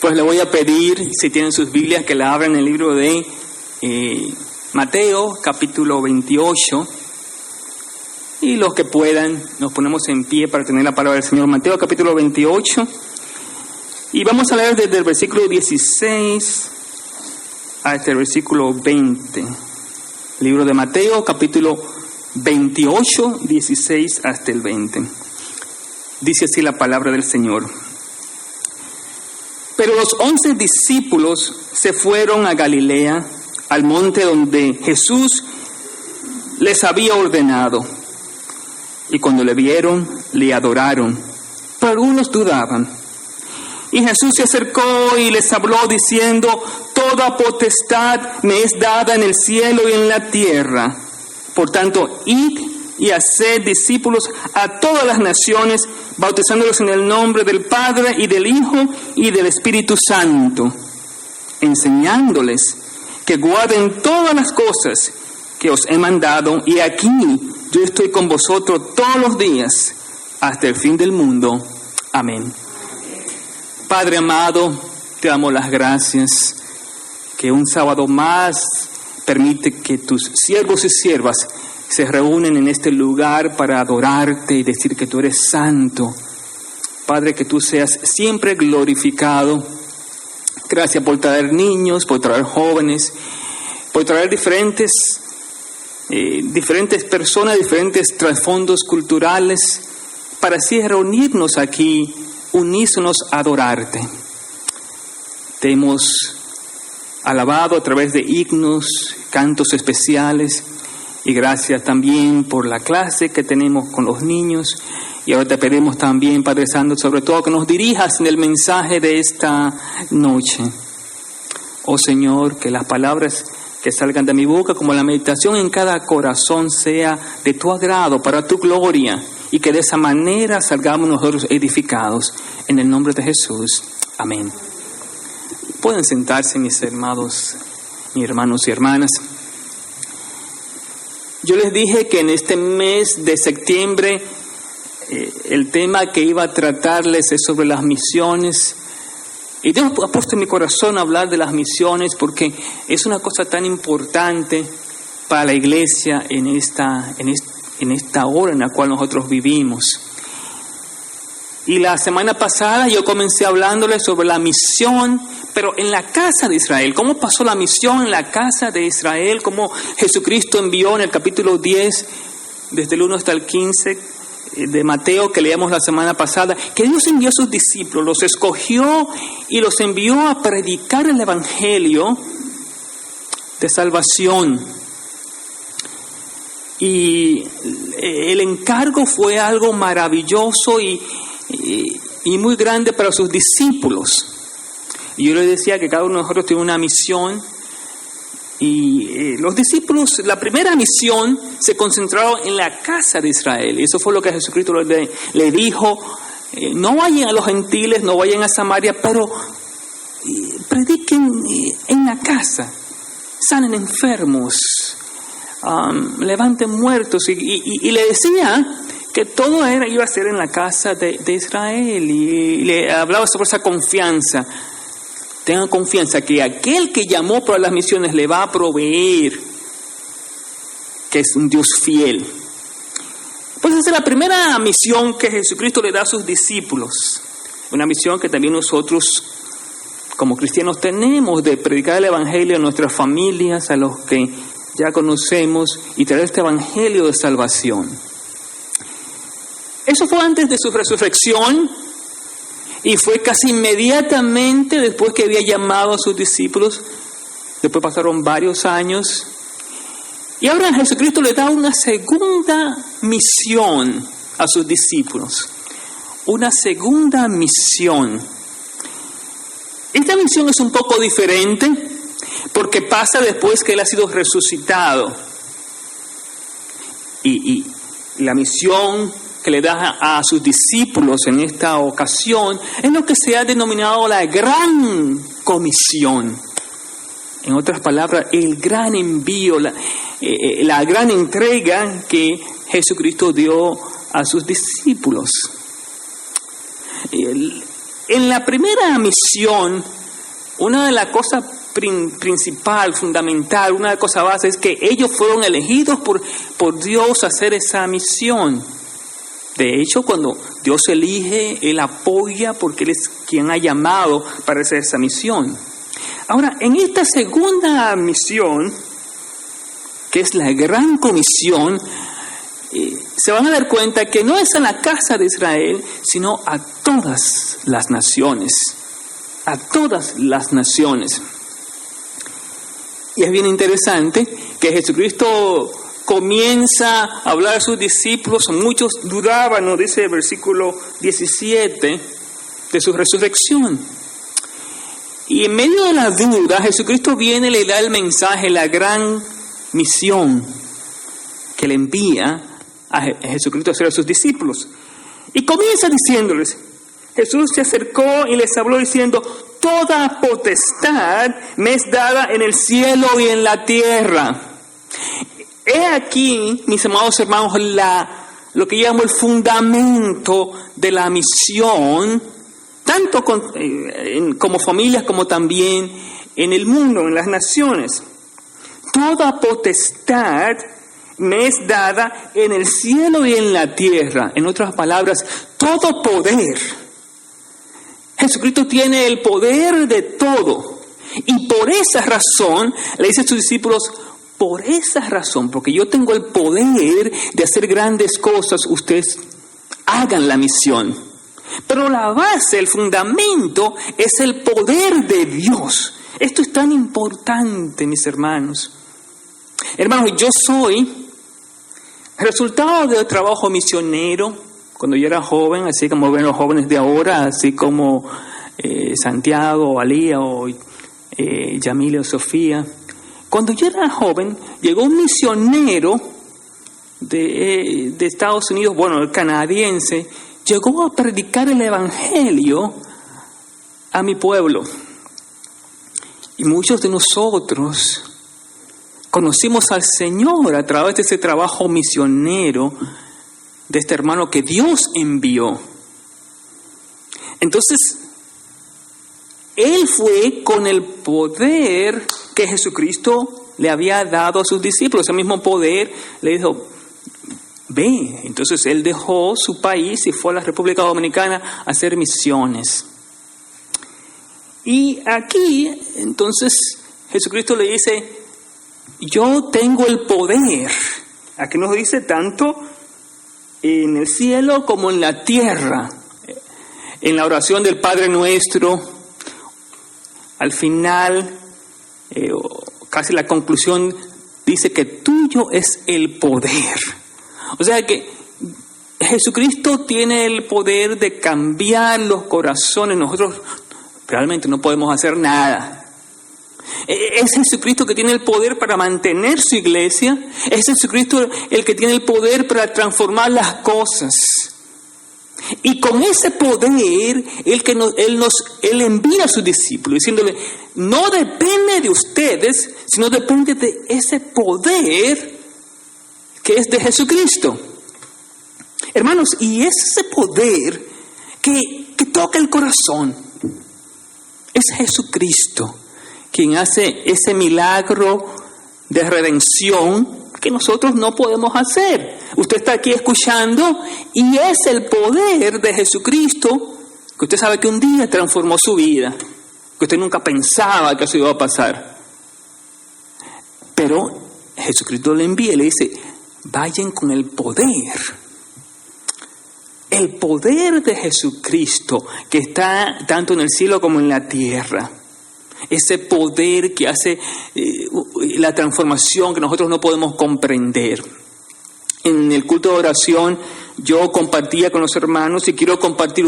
Pues le voy a pedir, si tienen sus Biblias, que la abran en el libro de Mateo, capítulo 28. Y los que puedan, nos ponemos en pie para tener la palabra del Señor. Mateo, capítulo 28. Y vamos a leer desde el versículo 16 hasta el versículo 20. Libro de Mateo, capítulo 28, 16 hasta el 20. Dice así la palabra del Señor. Pero los 11 discípulos se fueron a Galilea, al monte donde Jesús les había ordenado. Y cuando le vieron, le adoraron, pero algunos dudaban. Y Jesús se acercó y les habló diciendo: toda potestad me es dada en el cielo y en la tierra. Por tanto, id y haced discípulos a todas las naciones, bautizándolos en el nombre del Padre y del Hijo y del Espíritu Santo, enseñándoles que guarden todas las cosas que os he mandado, y aquí yo estoy con vosotros todos los días hasta el fin del mundo. Amén. Padre amado, te damos las gracias que un sábado más permite que tus siervos y siervas se reúnen en este lugar para adorarte y decir que tú eres santo. Padre, que tú seas siempre glorificado. Gracias por traer niños, por traer jóvenes, por traer diferentes personas, diferentes trasfondos culturales, para así reunirnos aquí, unísonos a adorarte. Te hemos alabado a través de himnos, cantos especiales, y gracias también por la clase que tenemos con los niños. Y ahora te pedimos también, Padre Santo, sobre todo que nos dirijas en el mensaje de esta noche. Oh Señor, que las palabras que salgan de mi boca, como la meditación en cada corazón, sea de tu agrado, para tu gloria, y que de esa manera salgamos nosotros edificados. En el nombre de Jesús. Amén. Pueden sentarse, mis hermanos y hermanas. Yo les dije que en este mes de septiembre el tema que iba a tratarles es sobre las misiones. Y Dios ha puesto en mi corazón hablar de las misiones porque es una cosa tan importante para la iglesia en esta hora en la cual nosotros vivimos. Y la semana pasada yo comencé hablándoles sobre la misión, pero en la casa de Israel. ¿Cómo pasó la misión en la casa de Israel? Cómo Jesucristo envió en el capítulo 10, desde el 1 hasta el 15 de Mateo, que leíamos la semana pasada, que Dios envió a sus discípulos, los escogió y los envió a predicar el evangelio de salvación. Y el encargo fue algo maravilloso y muy grande para sus discípulos. Y yo les decía que cada uno de nosotros tiene una misión. Y los discípulos, la primera misión se concentraron en la casa de Israel. Y eso fue lo que Jesucristo le dijo: no vayan a los gentiles, no vayan a Samaria, pero prediquen en la casa, sanen enfermos, levanten muertos. Y le decía que todo iba a ser en la casa de Israel. Y le hablaba sobre esa confianza. Tengan confianza que aquel que llamó para las misiones le va a proveer, que es un Dios fiel. Pues esa es la primera misión que Jesucristo le da a sus discípulos. Una misión que también nosotros como cristianos tenemos, de predicar el evangelio a nuestras familias, a los que ya conocemos, y traer este evangelio de salvación. Eso fue antes de su resurrección. Y fue casi inmediatamente después que había llamado a sus discípulos. Después pasaron varios años. Y ahora Jesucristo le da una segunda misión a sus discípulos. Una segunda misión. Esta misión es un poco diferente porque pasa después que Él ha sido resucitado. Y la misión que le da a sus discípulos en esta ocasión es lo que se ha denominado la gran comisión. En otras palabras, el gran envío, la gran entrega que Jesucristo dio a sus discípulos. En la primera misión, una de las cosas principal, fundamental, una de las cosas base es que ellos fueron elegidos por Dios a hacer esa misión. De hecho, cuando Dios elige, Él apoya porque Él es quien ha llamado para hacer esa misión. Ahora, en esta segunda misión, que es la gran comisión, se van a dar cuenta que no es a la casa de Israel, sino a todas las naciones. A todas las naciones. Y es bien interesante que Jesucristo comienza a hablar a sus discípulos. Muchos dudaban, nos dice el versículo 17, de su resurrección. Y en medio de la duda, Jesucristo viene y le da el mensaje, la gran misión que le envía a Jesucristo a hacer a sus discípulos. Y comienza diciéndoles, Jesús se acercó y les habló diciendo, toda potestad me es dada en el cielo y en la tierra. He aquí, mis amados hermanos, lo que llamo el fundamento de la misión, tanto como familias como también en el mundo, en las naciones. Toda potestad me es dada en el cielo y en la tierra. En otras palabras, todo poder. Jesucristo tiene el poder de todo. Y por esa razón, le dice a sus discípulos, por esa razón, porque yo tengo el poder de hacer grandes cosas, ustedes hagan la misión. Pero la base, el fundamento, es el poder de Dios. Esto es tan importante, mis hermanos. Hermanos, yo soy resultado del trabajo misionero. Cuando yo era joven, así como ven los jóvenes de ahora, así como Santiago, Alía o Yamile o Sofía. Cuando yo era joven, llegó un misionero de Estados Unidos, bueno, el canadiense, llegó a predicar el evangelio a mi pueblo. Y muchos de nosotros conocimos al Señor a través de ese trabajo misionero de este hermano que Dios envió. Entonces, él fue con el poder que Jesucristo le había dado a sus discípulos. Ese mismo poder le dijo, ve. Entonces él dejó su país y fue a la República Dominicana a hacer misiones. Y aquí, entonces, Jesucristo le dice, yo tengo el poder. Aquí nos dice tanto en el cielo como en la tierra. En la oración del Padre Nuestro, al final, casi la conclusión, dice que tuyo es el poder. O sea que Jesucristo tiene el poder de cambiar los corazones. Nosotros realmente no podemos hacer nada. Es Jesucristo que tiene el poder para mantener su iglesia. Es Jesucristo el que tiene el poder para transformar las cosas. Y con ese poder, Él envía a sus discípulos, diciéndole, no depende de ustedes, sino depende de ese poder que es de Jesucristo. Hermanos, y es ese poder que toca el corazón. Es Jesucristo quien hace ese milagro de redención que nosotros no podemos hacer. Usted está aquí escuchando y es el poder de Jesucristo que usted sabe que un día transformó su vida, que usted nunca pensaba que eso iba a pasar. Pero Jesucristo le envía y le dice, vayan con el poder. El poder de Jesucristo que está tanto en el cielo como en la tierra. Ese poder que hace la transformación que nosotros no podemos comprender. En el culto de oración yo compartía con los hermanos y quiero compartir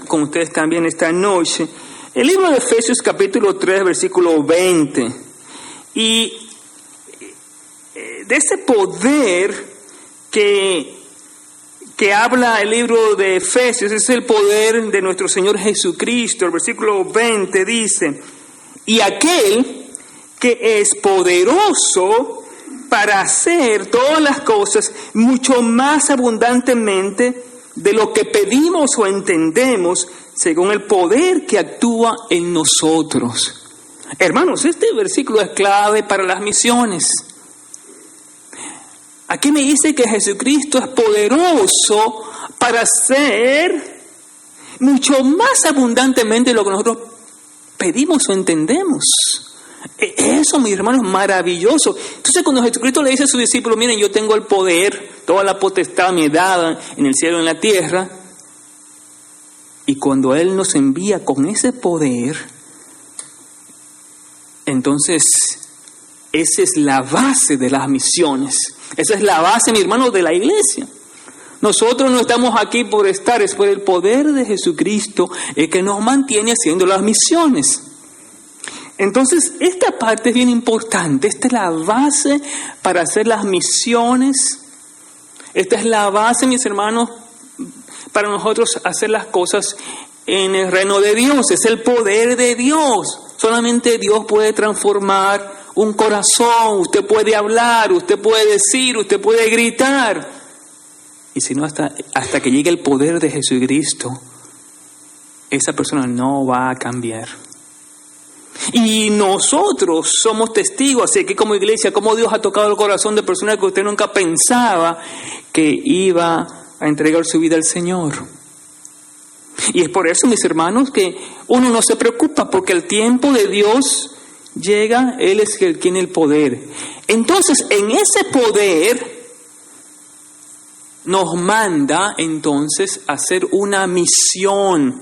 con ustedes también esta noche el libro de Efesios capítulo 3 versículo 20. Y de ese poder que habla el libro de Efesios es el poder de nuestro Señor Jesucristo. El versículo 20 dice, y aquel que es poderoso para hacer todas las cosas mucho más abundantemente de lo que pedimos o entendemos, según el poder que actúa en nosotros. Hermanos, este versículo es clave para las misiones. Aquí me dice que Jesucristo es poderoso para hacer mucho más abundantemente lo que nosotros pedimos o entendemos. Eso, mis hermanos, es maravilloso. Entonces, cuando Jesucristo le dice a sus discípulos, miren, yo tengo el poder, toda la potestad me dada en el cielo y en la tierra, y cuando Él nos envía con ese poder, entonces esa es la base de las misiones. Esa es la base, mi hermano, de la iglesia. Nosotros no estamos aquí por estar, es por el poder de Jesucristo el que nos mantiene haciendo las misiones. Entonces, esta parte es bien importante. Esta es la base para hacer las misiones. Esta es la base, mis hermanos, para nosotros hacer las cosas en el reino de Dios. Es el poder de Dios. Solamente Dios puede transformar un corazón. Usted puede hablar, usted puede decir, usted puede gritar. Y si no, hasta que llegue el poder de Jesucristo, esa persona no va a cambiar. Y nosotros somos testigos, así que como iglesia, como Dios ha tocado el corazón de personas que usted nunca pensaba que iba a entregar su vida al Señor. Y es por eso, mis hermanos, que uno no se preocupa, porque el tiempo de Dios llega, Él es el que tiene el poder. Entonces, en ese poder nos manda entonces a hacer una misión.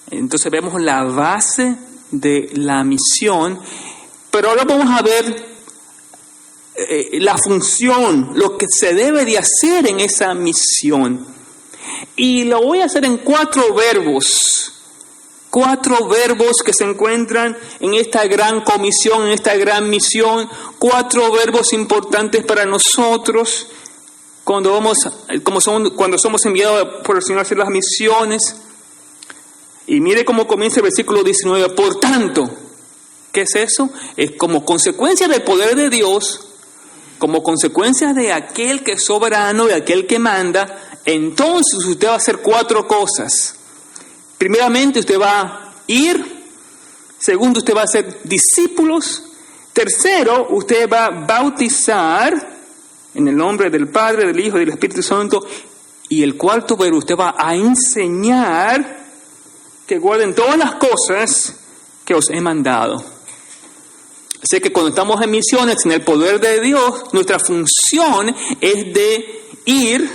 Entonces vemos la base de la misión, pero ahora vamos a ver la función, lo que se debe de hacer en esa misión. Y lo voy a hacer en 4 verbos. 4 verbos que se encuentran en esta gran comisión, en esta gran misión. 4 verbos importantes para nosotros cuando somos enviados por el Señor a hacer las misiones. Y mire cómo comienza el versículo 19. Por tanto, ¿qué es eso? Es como consecuencia del poder de Dios, como consecuencia de aquel que es soberano, de aquel que manda. Entonces usted va a hacer 4 cosas. Primeramente, usted va a ir. Segundo, usted va a hacer discípulos. Tercero, usted va a bautizar en el nombre del Padre, del Hijo y del Espíritu Santo. Y el cuarto verbo, usted va a enseñar que guarden todas las cosas que os he mandado. Así que cuando estamos en misiones, en el poder de Dios, nuestra función es de ir,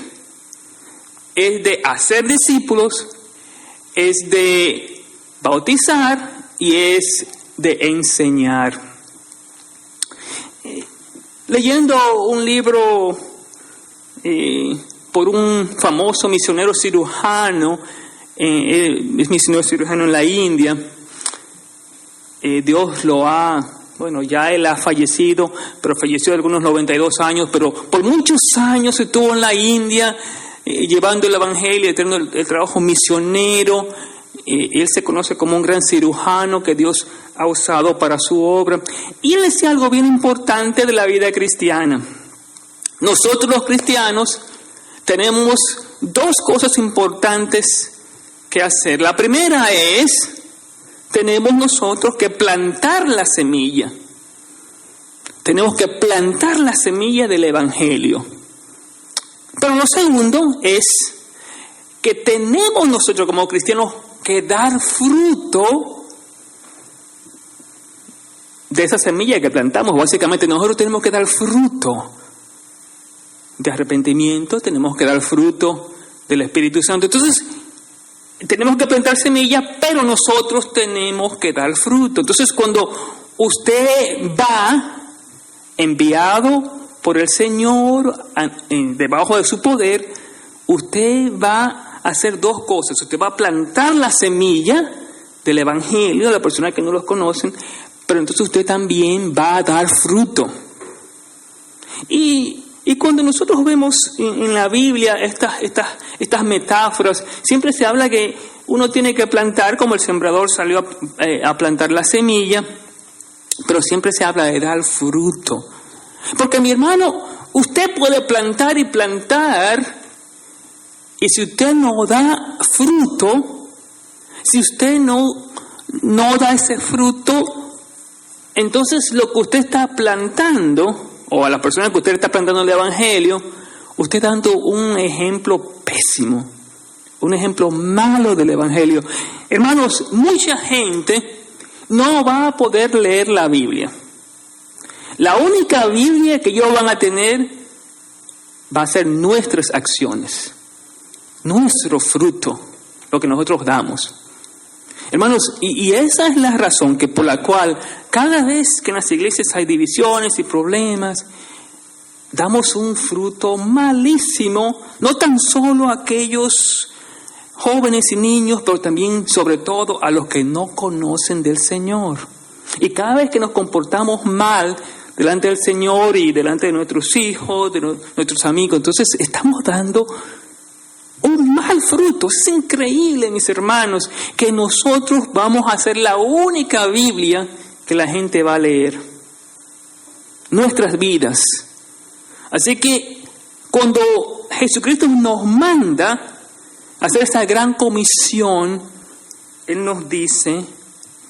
es de hacer discípulos, es de bautizar y es de enseñar. Leyendo un libro por un famoso misionero cirujano, es misionero cirujano en la India. Dios lo ha, ya él ha fallecido, pero falleció de algunos 92 años, pero por muchos años estuvo en la India llevando el evangelio, teniendo el trabajo misionero. Él se conoce como un gran cirujano que Dios ha usado para su obra. Y él decía algo bien importante de la vida cristiana. Nosotros los cristianos tenemos 2 cosas importantes que hacer. La primera es, tenemos nosotros que plantar la semilla. Tenemos que plantar la semilla del evangelio. Pero lo segundo es que tenemos nosotros como cristianos que dar fruto de esa semilla que plantamos. Básicamente nosotros tenemos que dar fruto de arrepentimiento, tenemos que dar fruto del Espíritu Santo. Entonces, tenemos que plantar semillas, pero nosotros tenemos que dar fruto. Entonces, cuando usted va enviado por el Señor, debajo de su poder, usted va a hacer 2 cosas. Usted va a plantar la semilla del Evangelio a la persona que no los conocen, pero entonces usted también va a dar fruto. Y cuando nosotros vemos en la Biblia estas metáforas, siempre se habla que uno tiene que plantar, como el sembrador salió a plantar la semilla, pero siempre se habla de dar fruto. Porque, mi hermano, usted puede plantar y plantar, y si usted no da fruto, Si usted no da ese fruto, entonces lo que usted está plantando, o a la persona que usted está plantando el Evangelio, usted está dando un ejemplo pésimo, un ejemplo malo del Evangelio. Hermanos, mucha gente no va a poder leer la Biblia. La única Biblia que ellos van a tener va a ser nuestras acciones, nuestro fruto, lo que nosotros damos. Hermanos, y esa es la razón por la cual cada vez que en las iglesias hay divisiones y problemas, damos un fruto malísimo, no tan solo a aquellos jóvenes y niños, pero también, sobre todo, a los que no conocen del Señor. Y cada vez que nos comportamos mal delante del Señor y delante de nuestros hijos, de nuestros amigos, entonces estamos dando un mal fruto. Es increíble, mis hermanos, que nosotros vamos a ser la única Biblia que la gente va a leer. Nuestras vidas. Así que cuando Jesucristo nos manda a hacer esta gran comisión, Él nos dice,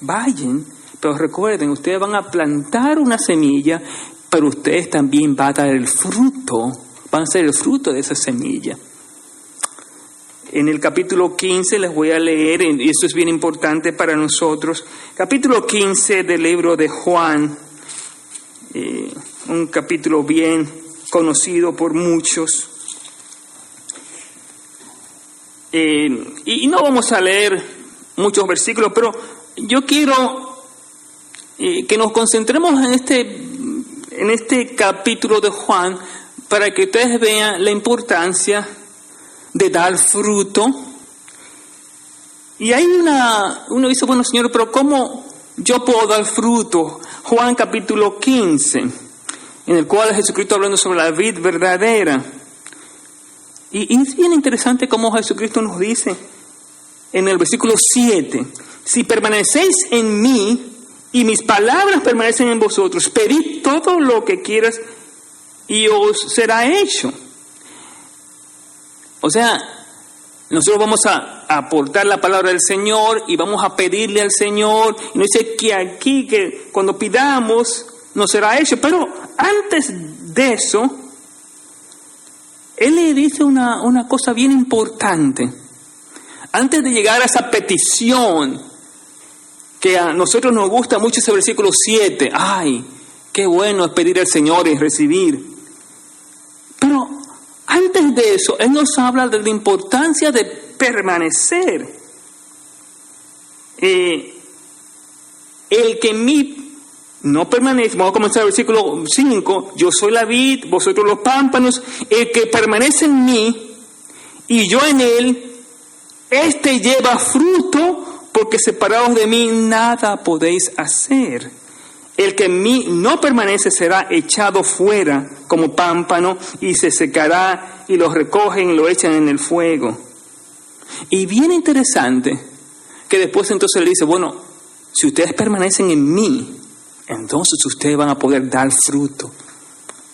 vayan, pero recuerden, ustedes van a plantar una semilla, pero ustedes también van a dar el fruto, van a ser el fruto de esa semilla. En el capítulo 15 les voy a leer, y esto es bien importante para nosotros, capítulo 15 del libro de Juan, un capítulo bien conocido por muchos. Y no vamos a leer muchos versículos, pero yo quiero que nos concentremos en este capítulo de Juan para que ustedes vean la importancia de dar fruto. Y hay uno dice, bueno, Señor, pero ¿cómo yo puedo dar fruto? Juan capítulo 15, en el cual Jesucristo hablando sobre la vid verdadera. Y es bien interesante cómo Jesucristo nos dice en el versículo 7, si permanecéis en mí y mis palabras permanecen en vosotros, pedid todo lo que quieras y os será hecho. O sea, nosotros vamos a aportar la palabra del Señor y vamos a pedirle al Señor. Y nos dice que aquí, que cuando pidamos, nos será hecho. Pero antes de eso, Él le dice una cosa bien importante. Antes de llegar a esa petición, que a nosotros nos gusta mucho ese versículo 7. ¡Ay, qué bueno es pedir al Señor y recibir! Pero antes de eso, Él nos habla de la importancia de permanecer. El que en mí no permanece, vamos a comenzar el versículo 5, yo soy la vid, vosotros los pámpanos, el que permanece en mí y yo en él, este lleva fruto, porque separados de mí nada podéis hacer. El que en mí no permanece será echado fuera como pámpano y se secará y lo recogen y lo echan en el fuego. Y bien interesante que después entonces le dice, bueno, si ustedes permanecen en mí, entonces ustedes van a poder dar fruto.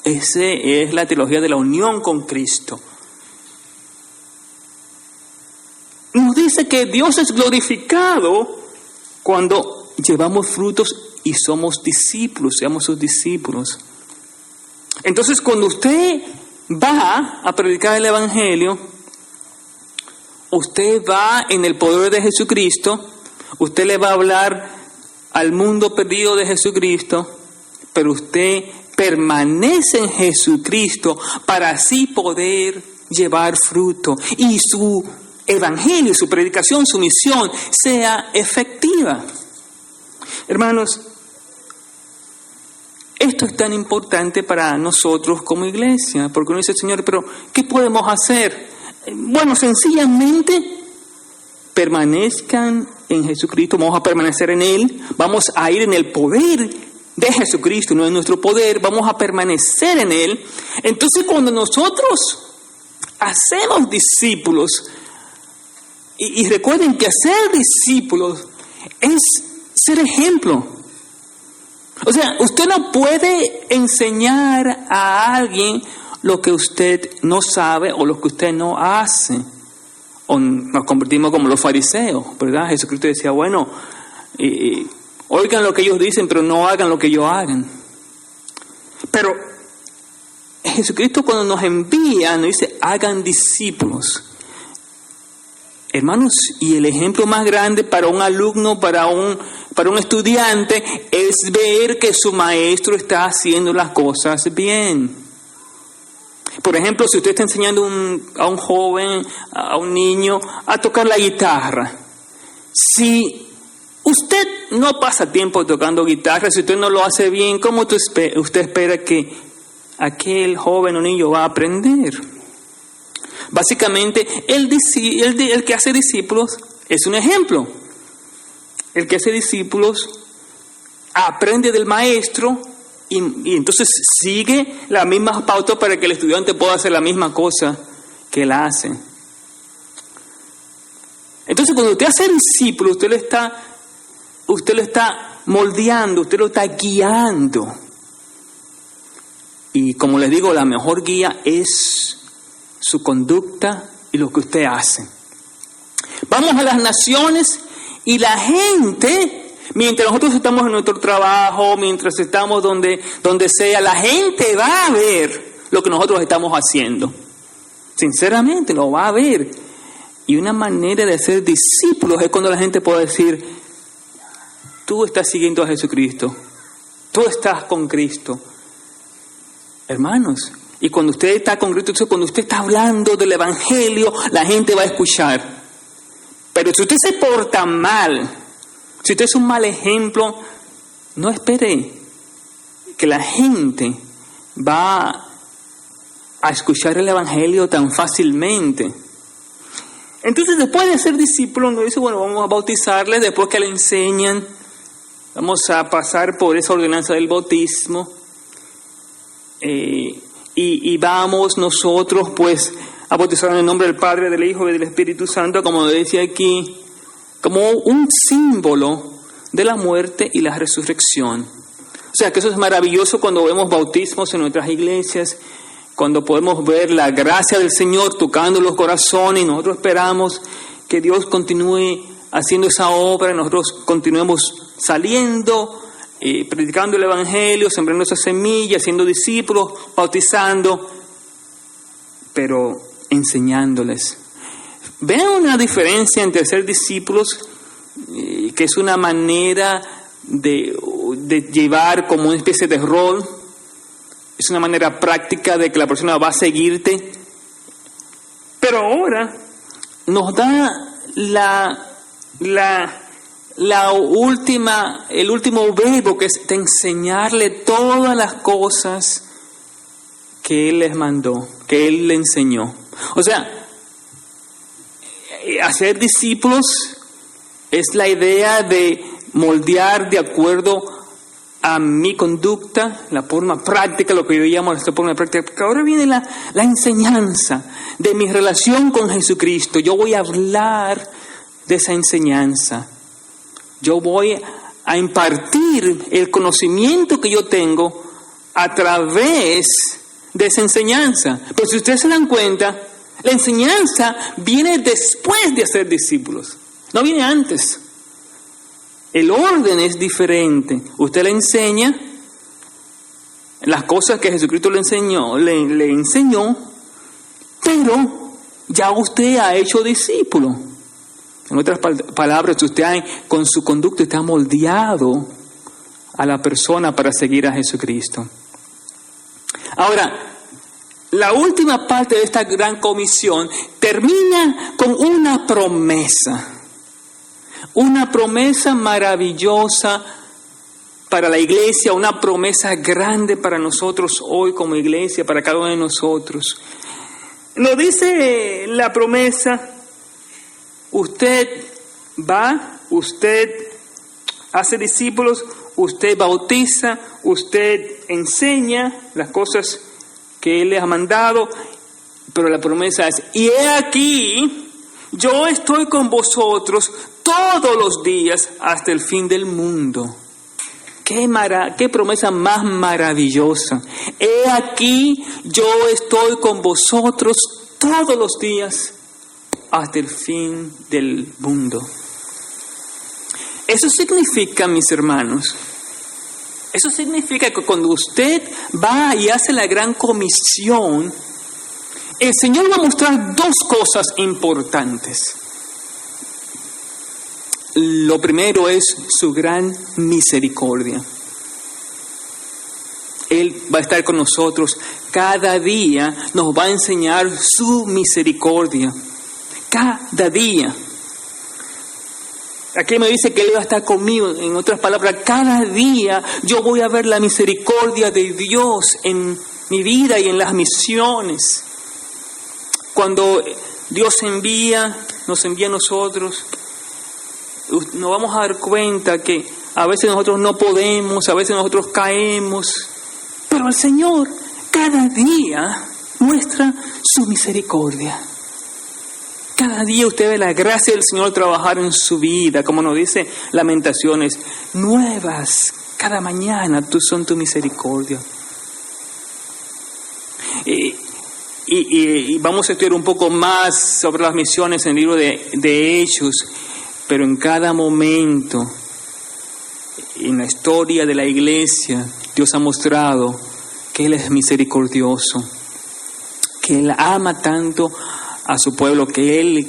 Esa es la teología de la unión con Cristo. Nos dice que Dios es glorificado cuando llevamos frutos y somos discípulos, seamos sus discípulos. Entonces, cuando usted va a predicar el Evangelio, usted va en el poder de Jesucristo, usted le va a hablar al mundo perdido de Jesucristo, pero usted permanece en Jesucristo para así poder llevar fruto y su Evangelio, su predicación, su misión sea efectiva. Hermanos, esto es tan importante para nosotros como iglesia, porque uno dice, Señor, pero ¿qué podemos hacer? Bueno, sencillamente permanezcan en Jesucristo, vamos a permanecer en Él, vamos a ir en el poder de Jesucristo, no en nuestro poder, vamos a permanecer en Él. Entonces, cuando nosotros hacemos discípulos, y recuerden que hacer discípulos es ser ejemplo. O sea, usted no puede enseñar a alguien lo que usted no sabe o lo que usted no hace. o nos convertimos como los fariseos, ¿verdad? Jesucristo decía, bueno, oigan lo que ellos dicen, pero no hagan lo que ellos hagan. Pero Jesucristo cuando nos envía, nos dice, hagan discípulos. Hermanos, y el ejemplo más grande para un alumno, para un estudiante, es ver que su maestro está haciendo las cosas bien. Por ejemplo, si usted está enseñando a un joven, a un niño, a tocar la guitarra, si usted no pasa tiempo tocando guitarra, si usted no lo hace bien, ¿cómo usted espera que aquel joven o niño va a aprender? Básicamente, el que hace discípulos es un ejemplo. El que hace discípulos aprende del maestro y entonces sigue la misma pauta para que el estudiante pueda hacer la misma cosa que él hace. Entonces, cuando usted hace discípulo, usted lo está moldeando, usted lo está guiando. Y como les digo, la mejor guía es su conducta y lo que usted hace. Vamos a las naciones y la gente, mientras nosotros estamos en nuestro trabajo, mientras estamos donde sea, la gente va a ver lo que nosotros estamos haciendo. Sinceramente, lo va a ver. Y una manera de ser discípulos es cuando la gente puede decir, tú estás siguiendo a Jesucristo, tú estás con Cristo. Hermanos, y cuando usted está con Cristo, cuando usted está hablando del Evangelio, la gente va a escuchar. Pero si usted se porta mal, si usted es un mal ejemplo, no espere que la gente va a escuchar el Evangelio tan fácilmente. Entonces, después de ser discípulo, nos dice, bueno, vamos a bautizarle, después que le enseñan, vamos a pasar por esa ordenanza del bautismo. Y vamos nosotros pues a bautizar en el nombre del Padre, del Hijo y del Espíritu Santo, como decía aquí, como un símbolo de la muerte y la resurrección. O sea que eso es maravilloso cuando vemos bautismos en nuestras iglesias, cuando podemos ver la gracia del Señor tocando los corazones y nosotros esperamos que Dios continúe haciendo esa obra, nosotros continuemos saliendo, predicando el Evangelio, sembrando esa semilla, siendo discípulos, bautizando, pero enseñándoles. Vean una diferencia entre ser discípulos, que es una manera de llevar como una especie de rol, es una manera práctica de que la persona va a seguirte, pero ahora nos da el último verbo, que es de enseñarle todas las cosas que Él les mandó, que Él le enseñó. O sea, hacer discípulos es la idea de moldear de acuerdo a mi conducta, la forma práctica, lo que yo llamo la forma práctica. Porque ahora viene la enseñanza de mi relación con Jesucristo. Yo voy a hablar de esa enseñanza. Yo voy a impartir el conocimiento que yo tengo a través de esa enseñanza. Pero si ustedes se dan cuenta, la enseñanza viene después de hacer discípulos, no viene antes. El orden es diferente. Usted le enseña las cosas que Jesucristo le enseñó, pero ya usted ha hecho discípulo. En otras palabras, usted con su conducta está moldeado a la persona para seguir a Jesucristo. Ahora, la última parte de esta gran comisión termina con una promesa. Una promesa maravillosa para la iglesia, una promesa grande para nosotros hoy como iglesia, para cada uno de nosotros. Nos dice la promesa: usted va, usted hace discípulos, usted bautiza, usted enseña las cosas que Él les ha mandado, pero la promesa es: y he aquí, yo estoy con vosotros todos los días hasta el fin del mundo. Qué promesa más maravillosa. He aquí, yo estoy con vosotros todos los días hasta el fin del mundo. Eso significa, mis hermanos, eso significa que cuando usted va y hace la gran comisión, el Señor va a mostrar dos cosas importantes. Lo primero es su gran misericordia. Él va a estar con nosotros cada día, nos va a enseñar su misericordia. Cada día. Aquí me dice que Él va a estar conmigo. En otras palabras, cada día yo voy a ver la misericordia de Dios en mi vida y en las misiones. Cuando Dios nos envía a nosotros, nos vamos a dar cuenta que a veces nosotros no podemos, a veces nosotros caemos, pero el Señor cada día muestra su misericordia. Cada día usted ve la gracia del Señor trabajar en su vida, como nos dice Lamentaciones, nuevas cada mañana son tu misericordia. Y vamos a estudiar un poco más sobre las misiones en el libro de Hechos, pero en cada momento, en la historia de la iglesia, Dios ha mostrado que Él es misericordioso, que Él ama tanto a su pueblo, que Él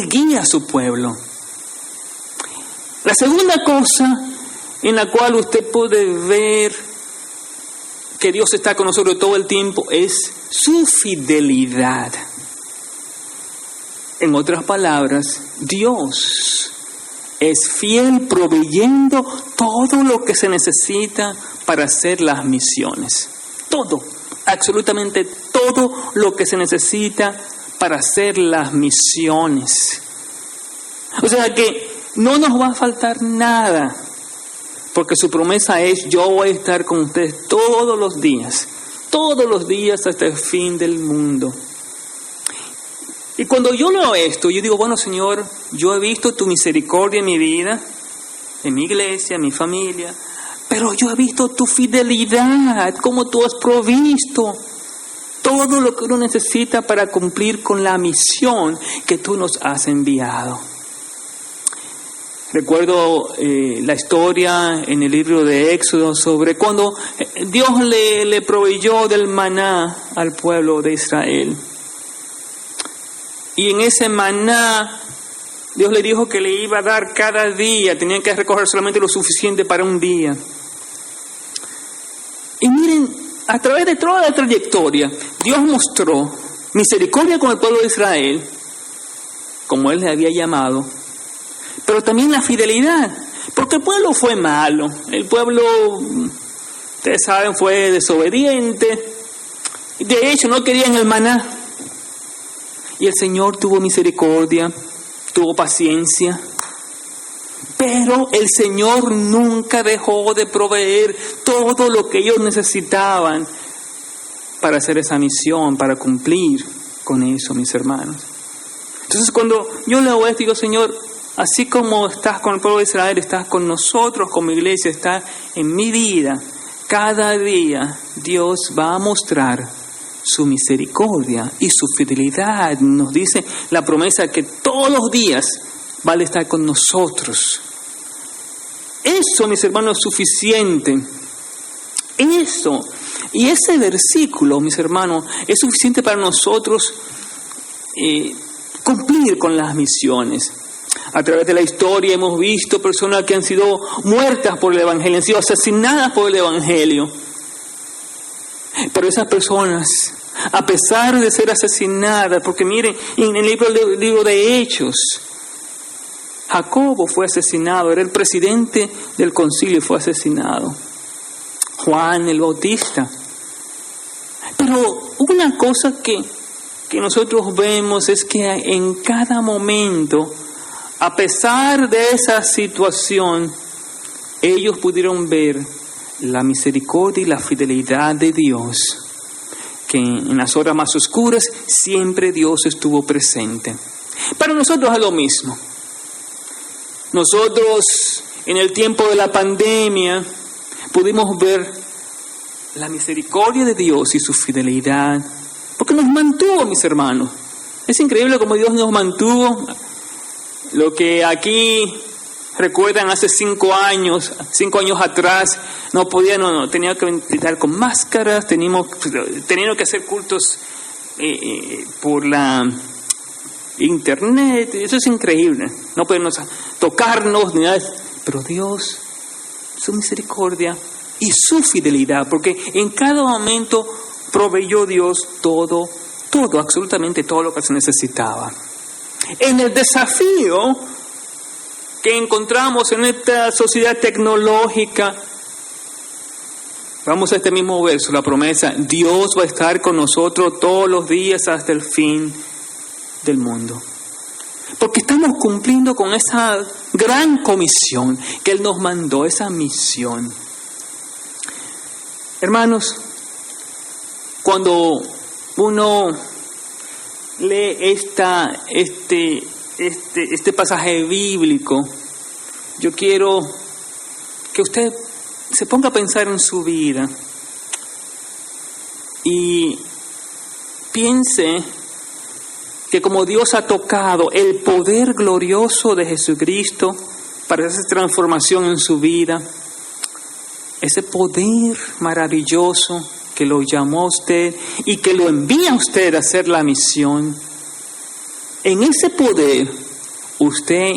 guía a su pueblo. La segunda cosa en la cual usted puede ver que Dios está con nosotros todo el tiempo es su fidelidad. En otras palabras, Dios es fiel proveyendo todo lo que se necesita para hacer las misiones. Todo, absolutamente todo lo que se necesita para hacer las misiones. O sea que no nos va a faltar nada, porque su promesa es: yo voy a estar con ustedes todos los días hasta el fin del mundo. Y cuando yo leo esto, yo digo, bueno, Señor, yo he visto tu misericordia en mi vida, en mi iglesia, en mi familia, pero yo he visto tu fidelidad, cómo tú has provisto todo lo que uno necesita para cumplir con la misión que tú nos has enviado. Recuerdo la historia en el libro de Éxodo sobre cuando Dios le proveyó del maná al pueblo de Israel. Y en ese maná, Dios le dijo que le iba a dar cada día, tenían que recoger solamente lo suficiente para un día. Y miren, a través de toda la trayectoria, Dios mostró misericordia con el pueblo de Israel, como Él le había llamado, pero también la fidelidad, porque el pueblo fue malo, el pueblo, ustedes saben, fue desobediente, de hecho no querían el maná. Y el Señor tuvo misericordia, tuvo paciencia, pero el Señor nunca dejó de proveer todo lo que ellos necesitaban para hacer esa misión, para cumplir con eso, mis hermanos. Entonces cuando yo leo esto, digo, Señor, así como estás con el pueblo de Israel, estás con nosotros como iglesia, estás en mi vida, cada día Dios va a mostrar su misericordia y su fidelidad. Nos dice la promesa que todos los días va a estar con nosotros. Eso, mis hermanos, es suficiente. Eso. Y ese versículo, mis hermanos, es suficiente para nosotros cumplir con las misiones. A través de la historia hemos visto personas que han sido muertas por el Evangelio, han sido asesinadas por el Evangelio. Pero esas personas, a pesar de ser asesinadas, porque miren, en el libro de Hechos, Jacobo fue asesinado, era el presidente del concilio y fue asesinado. Juan el Bautista. Pero una cosa que nosotros vemos es que en cada momento, a pesar de esa situación, ellos pudieron ver la misericordia y la fidelidad de Dios, que en las horas más oscuras siempre Dios estuvo presente. Para nosotros es lo mismo. Nosotros en el tiempo de la pandemia pudimos ver la misericordia de Dios y su fidelidad, porque nos mantuvo, mis hermanos. Es increíble cómo Dios nos mantuvo. Lo que aquí recuerdan hace 5 años atrás, tenía que estar con máscaras, teníamos que hacer cultos por la internet. Eso es increíble. No podemos tocarnos ni nada. Pero Dios, su misericordia y su fidelidad, porque en cada momento proveyó Dios todo, absolutamente todo lo que se necesitaba. En el desafío que encontramos en esta sociedad tecnológica, vamos a este mismo verso, la promesa: Dios va a estar con nosotros todos los días hasta el fin del mundo. Porque estamos cumpliendo con esa gran comisión que Él nos mandó, esa misión. Hermanos, cuando uno lee este pasaje bíblico, yo quiero que usted se ponga a pensar en su vida y piense que como Dios ha tocado el poder glorioso de Jesucristo para esa transformación en su vida, ese poder maravilloso que lo llamó a usted y que lo envía a usted a hacer la misión, en ese poder usted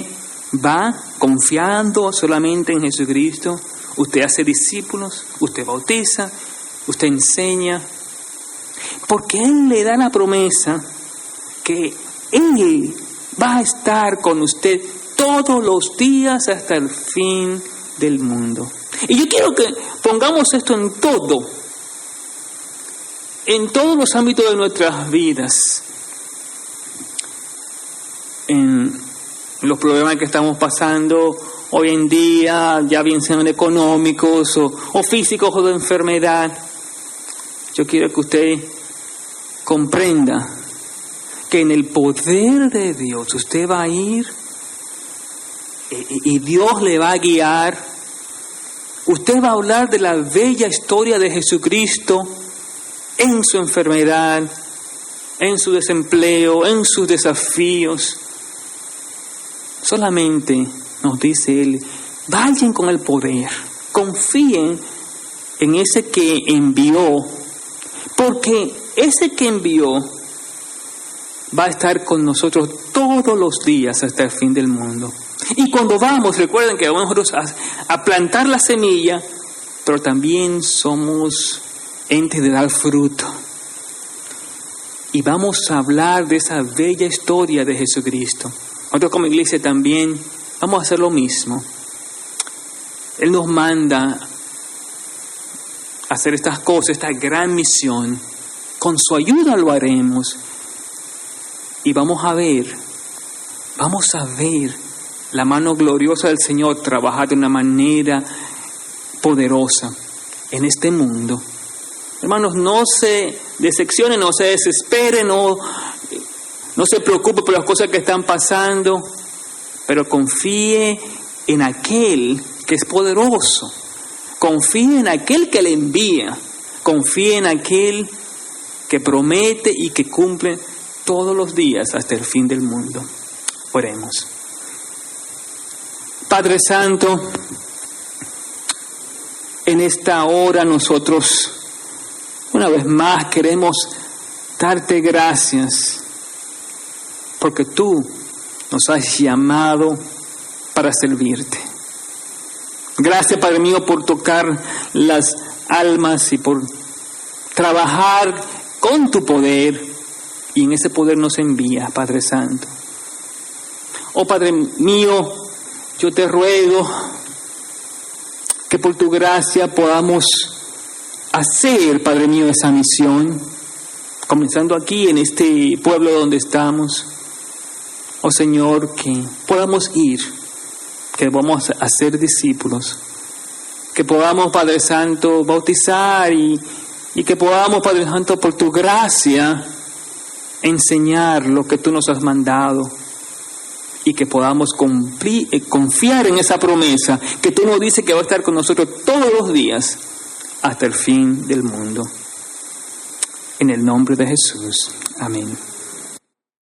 va confiando solamente en Jesucristo, usted hace discípulos, usted bautiza, usted enseña, porque Él le da la promesa que Él va a estar con usted todos los días hasta el fin del mundo. Y yo quiero que pongamos esto en todos los ámbitos de nuestras vidas, en los problemas que estamos pasando hoy en día, ya bien sean económicos o físicos o de enfermedad. Yo quiero que usted comprenda que en el poder de Dios usted va a ir y Dios le va a guiar. Usted va a hablar de la bella historia de Jesucristo en su enfermedad, en su desempleo, en sus desafíos. Solamente nos dice Él, vayan con el poder, confíen en ese que envió, porque ese que envió va a estar con nosotros todos los días hasta el fin del mundo. Y cuando vamos, recuerden que vamos a plantar la semilla, pero también somos entes de dar fruto. Y vamos a hablar de esa bella historia de Jesucristo. Nosotros como iglesia también vamos a hacer lo mismo. Él nos manda a hacer estas cosas, esta gran misión. Con su ayuda lo haremos. Y vamos a ver la mano gloriosa del Señor trabajar de una manera poderosa en este mundo. Hermanos, no se decepcionen, no se desesperen, no se preocupe por las cosas que están pasando, pero confíe en aquel que es poderoso. Confíe en aquel que le envía. Confíe en aquel que promete y que cumple todos los días hasta el fin del mundo. Oremos. Padre Santo, en esta hora nosotros una vez más queremos darte gracias porque tú nos has llamado para servirte. Gracias, Padre mío, por tocar las almas y por trabajar con tu poder, y en ese poder nos envía, Padre Santo. Oh Padre mío, yo te ruego que por tu gracia podamos hacer, Padre mío, esa misión, comenzando aquí en este pueblo donde estamos. Oh Señor, que podamos ir, que vamos a ser discípulos, que podamos, Padre Santo, bautizar y que podamos, Padre Santo, por tu gracia, enseñar lo que tú nos has mandado, y que podamos confiar en esa promesa que tú nos dices que va a estar con nosotros todos los días hasta el fin del mundo. En el nombre de Jesús. Amén.